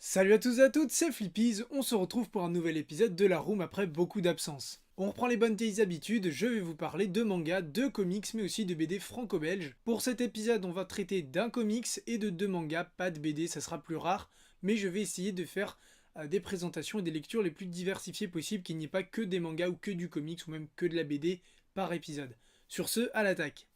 Salut à tous et à toutes, c'est Flippies, on se retrouve pour un nouvel épisode de la Room après beaucoup d'absence. On reprend les bonnes vieilles habitudes, je vais vous parler de manga, de comics, mais aussi de BD franco-belges. Pour cet épisode, on va traiter d'un comics et de deux mangas, pas de BD, ça sera plus rare, mais je vais essayer de faire des présentations et des lectures les plus diversifiées possibles, qu'il n'y ait pas que des mangas ou que du comics ou même que de la BD par épisode. Sur ce, à l'attaque.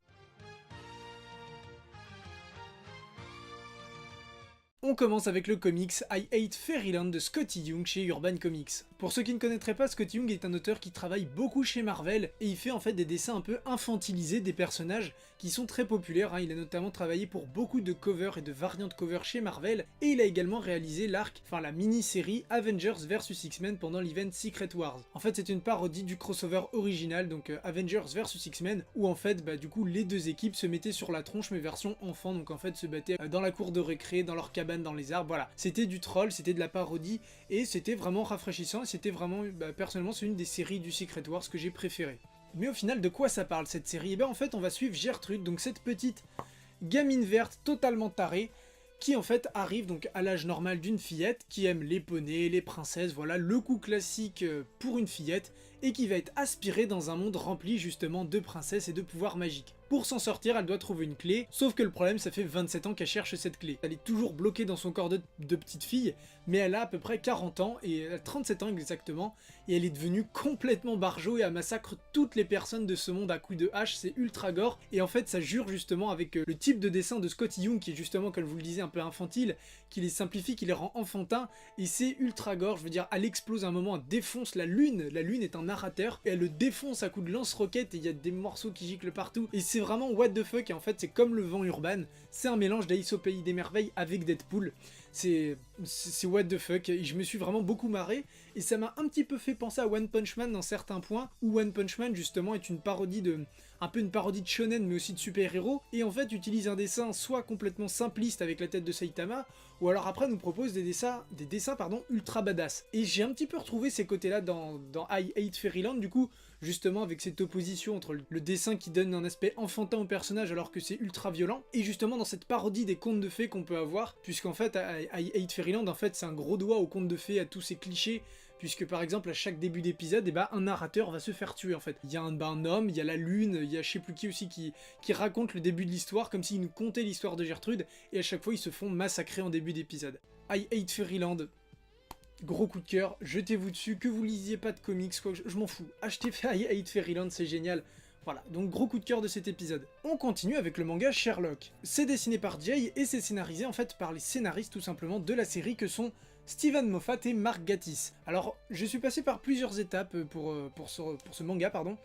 On commence avec le comics I Hate Fairyland de Scotty Young chez Urban Comics. Pour ceux qui ne connaîtraient pas, Scotty Young est un auteur qui travaille beaucoup chez Marvel et il fait en fait des dessins un peu infantilisés des personnages qui sont très populaires. Il a notamment travaillé pour beaucoup de covers et de variantes covers chez Marvel et il a également réalisé la mini-série Avengers vs X-Men pendant l'event Secret Wars. En fait, c'est une parodie du crossover original, donc Avengers vs X-Men, où en fait, du coup, les deux équipes se mettaient sur la tronche mais version enfant, donc en fait se battaient dans la cour de récré, dans leur cabane, dans les arbres, voilà. C'était du troll, c'était de la parodie, et c'était vraiment rafraîchissant, et c'était vraiment, personnellement, c'est une des séries du Secret Wars que j'ai préférées. Mais au final, de quoi ça parle cette série? Et bien en fait, on va suivre Gertrude, donc cette petite gamine verte totalement tarée, qui en fait arrive donc à l'âge normal d'une fillette, qui aime les poneys, les princesses, voilà, le coup classique pour une fillette, et qui va être aspirée dans un monde rempli justement de princesses et de pouvoirs magiques. Pour s'en sortir, elle doit trouver une clé, sauf que le problème, ça fait 27 ans qu'elle cherche cette clé. Elle est toujours bloquée dans son corps de petite fille, mais elle a à peu près 40 ans, et elle a 37 ans exactement, et elle est devenue complètement barjo et elle massacre toutes les personnes de ce monde à coups de hache, c'est ultra gore, et en fait ça jure justement avec le type de dessin de Scotty Young, qui est justement, comme je vous le disais, un peu infantile, qui les simplifie, qui les rend enfantins, et c'est ultra gore, je veux dire, elle explose à un moment, elle défonce la lune est un narrateur, et elle le défonce à coups de lance-roquettes, et il y a des morceaux qui giclent partout, et c'est vraiment what the fuck, et en fait c'est comme le vent urbain, c'est un mélange d'Alice au pays des merveilles avec Deadpool, c'est what the fuck, et je me suis vraiment beaucoup marré, et ça m'a un petit peu fait penser à One Punch Man dans certains points, où One Punch Man justement est une parodie un peu une parodie de shonen mais aussi de super-héros, et en fait utilise un dessin soit complètement simpliste avec la tête de Saitama, ou alors après nous propose des dessins ultra badass. Et j'ai un petit peu retrouvé ces côtés-là dans I Hate Fairyland, du coup, justement avec cette opposition entre le dessin qui donne un aspect enfantin au personnage alors que c'est ultra violent, et justement dans cette parodie des contes de fées qu'on peut avoir, puisqu'en fait I Hate Fairyland, en fait c'est un gros doigt aux contes de fées, à tous ces clichés, puisque par exemple à chaque début d'épisode, un narrateur va se faire tuer en fait. Il y a un homme, il y a la lune, il y a je sais plus qui aussi qui raconte le début de l'histoire comme s'il nous contait l'histoire de Gertrude, et à chaque fois ils se font massacrer en début d'épisode. I Hate Fairyland, gros coup de cœur, jetez-vous dessus, que vous lisiez pas de comics, quoi, je m'en fous. Achetez I Hate Fairyland, c'est génial. Voilà, donc gros coup de cœur de cet épisode. On continue avec le manga Sherlock. C'est dessiné par Jay et c'est scénarisé en fait par les scénaristes tout simplement de la série que sont Steven Moffat et Mark Gatiss. Alors, je suis passé par plusieurs étapes pour ce manga, pardon.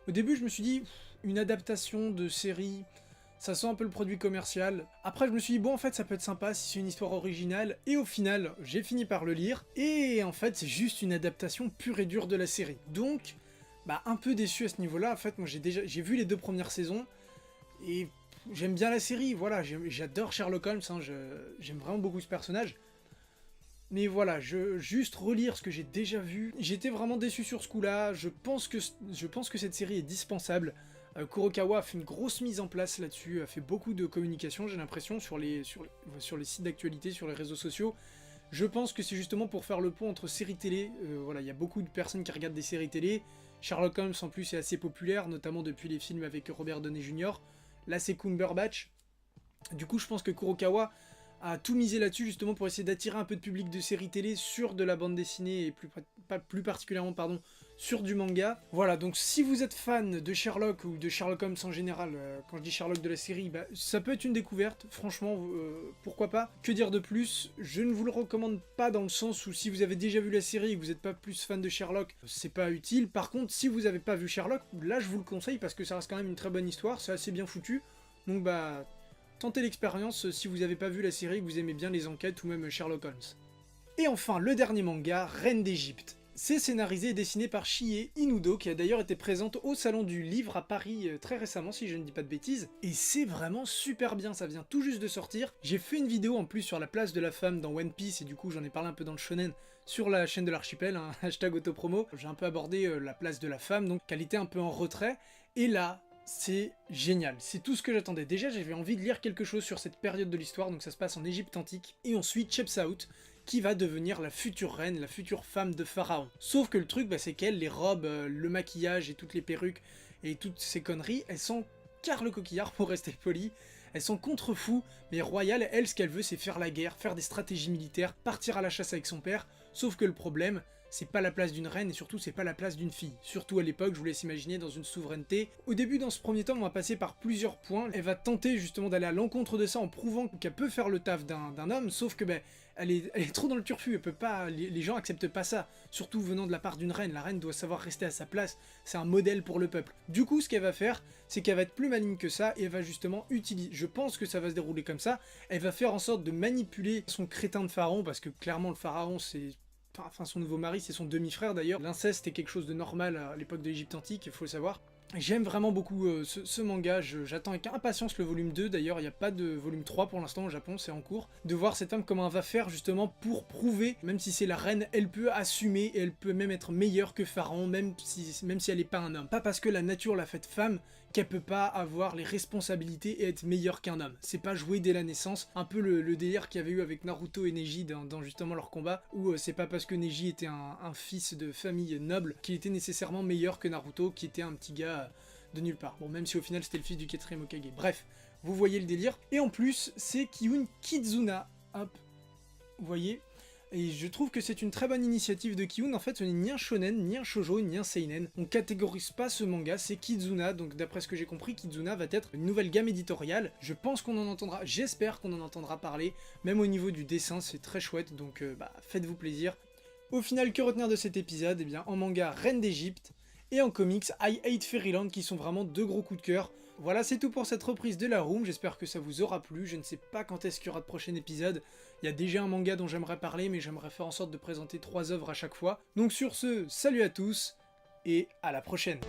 Au début, je me suis dit, une adaptation de série, ça sent un peu le produit commercial. Après, je me suis dit, bon, en fait, ça peut être sympa si c'est une histoire originale. Et au final, j'ai fini par le lire. Et en fait, c'est juste une adaptation pure et dure de la série. Donc, un peu déçu à ce niveau-là. En fait, moi, j'ai vu les 2 premières saisons. Et j'aime bien la série, voilà. J'adore Sherlock Holmes, hein, j'aime vraiment beaucoup ce personnage. Mais voilà, juste relire ce que j'ai déjà vu, j'étais vraiment déçu sur ce coup-là, je pense que cette série est dispensable. Kurokawa a fait une grosse mise en place là-dessus, a fait beaucoup de communication, j'ai l'impression, sur les sites d'actualité, sur les réseaux sociaux. Je pense que c'est justement pour faire le pont entre séries télé, voilà, il y a beaucoup de personnes qui regardent des séries télé, Sherlock Holmes en plus est assez populaire, notamment depuis les films avec Robert Downey Jr., là c'est Cumberbatch. Du coup je pense que Kurokawa a tout misé là-dessus justement pour essayer d'attirer un peu de public de séries télé sur de la bande dessinée et plus particulièrement sur du manga. Voilà, donc si vous êtes fan de Sherlock ou de Sherlock Holmes en général, quand je dis Sherlock de la série, ça peut être une découverte, franchement, pourquoi pas. Que dire de plus? Je ne vous le recommande pas dans le sens où si vous avez déjà vu la série et que vous n'êtes pas plus fan de Sherlock, c'est pas utile. Par contre, si vous n'avez pas vu Sherlock, là je vous le conseille parce que ça reste quand même une très bonne histoire, c'est assez bien foutu. Donc tentez l'expérience si vous n'avez pas vu la série et que vous aimez bien les enquêtes ou même Sherlock Holmes. Et enfin, le dernier manga, Reine d'Égypte. C'est scénarisé et dessiné par Chie Inudo, qui a d'ailleurs été présente au Salon du Livre à Paris très récemment, si je ne dis pas de bêtises. Et c'est vraiment super bien, ça vient tout juste de sortir. J'ai fait une vidéo en plus sur la place de la femme dans One Piece, et du coup j'en ai parlé un peu dans le shonen, sur la chaîne de l'archipel, hein, hashtag autopromo. J'ai un peu abordé la place de la femme, donc qu'elle était un peu en retrait. Et là, c'est génial, c'est tout ce que j'attendais. Déjà, j'avais envie de lire quelque chose sur cette période de l'histoire, donc ça se passe en Égypte antique. Et ensuite, Cheps Out, qui va devenir la future reine, la future femme de Pharaon. Sauf que le truc, c'est qu'elle, les robes, le maquillage et toutes les perruques et toutes ces conneries, elles sont car le coquillard pour rester poli. Elles sont contre-fous, mais Royale, elle, ce qu'elle veut, c'est faire la guerre, faire des stratégies militaires, partir à la chasse avec son père, sauf que le problème, c'est pas la place d'une reine et surtout c'est pas la place d'une fille. Surtout à l'époque, je vous laisse imaginer dans une souveraineté. Au début, dans ce premier temps, on va passer par plusieurs points. Elle va tenter justement d'aller à l'encontre de ça en prouvant qu'elle peut faire le taf d'un homme, sauf que elle est trop dans le turfu, elle peut pas, les gens acceptent pas ça, surtout venant de la part d'une reine. La reine doit savoir rester à sa place, c'est un modèle pour le peuple. Du coup, ce qu'elle va faire, c'est qu'elle va être plus maligne que ça et elle va justement utiliser, je pense que ça va se dérouler comme ça, elle va faire en sorte de manipuler son crétin de pharaon, parce que clairement le pharaon c'est... Enfin, son nouveau mari, c'est son demi-frère d'ailleurs. L'inceste est quelque chose de normal à l'époque de l'Égypte antique, il faut le savoir. J'aime vraiment beaucoup ce manga, j'attends avec impatience le volume 2, d'ailleurs il n'y a pas de volume 3 pour l'instant au Japon, c'est en cours, de voir cette femme comment elle va faire justement pour prouver, même si c'est la reine, elle peut assumer et elle peut même être meilleure que Pharaon, même si elle n'est pas un homme. Pas parce que la nature l'a faite femme qu'elle peut pas avoir les responsabilités et être meilleure qu'un homme. C'est pas joué dès la naissance, un peu le délire qu'il y avait eu avec Naruto et Neji dans justement leur combat, où c'est pas parce que Neji était un fils de famille noble qu'il était nécessairement meilleur que Naruto, qui était un petit gars de nulle part. Bon, même si au final c'était le fils du 4ème Hokage. Bref, vous voyez le délire. Et en plus, c'est Kiyun Kizuna. Hop, vous voyez. Et je trouve que c'est une très bonne initiative de Kiyun. En fait, ce n'est ni un shonen, ni un shoujo, ni un seinen. On catégorise pas ce manga, c'est Kizuna. Donc d'après ce que j'ai compris, Kizuna va être une nouvelle gamme éditoriale. Je pense qu'on en entendra, j'espère qu'on en entendra parler. Même au niveau du dessin, c'est très chouette. Donc faites-vous plaisir. Au final, que retenir de cet épisode? Eh bien, en manga, Reine d'Égypte. Et en comics, I Hate Fairyland, qui sont vraiment deux gros coups de cœur. Voilà, c'est tout pour cette reprise de la room, j'espère que ça vous aura plu, je ne sais pas quand est-ce qu'il y aura de prochain épisode, il y a déjà un manga dont j'aimerais parler, mais j'aimerais faire en sorte de présenter 3 œuvres à chaque fois. Donc sur ce, salut à tous, et à la prochaine.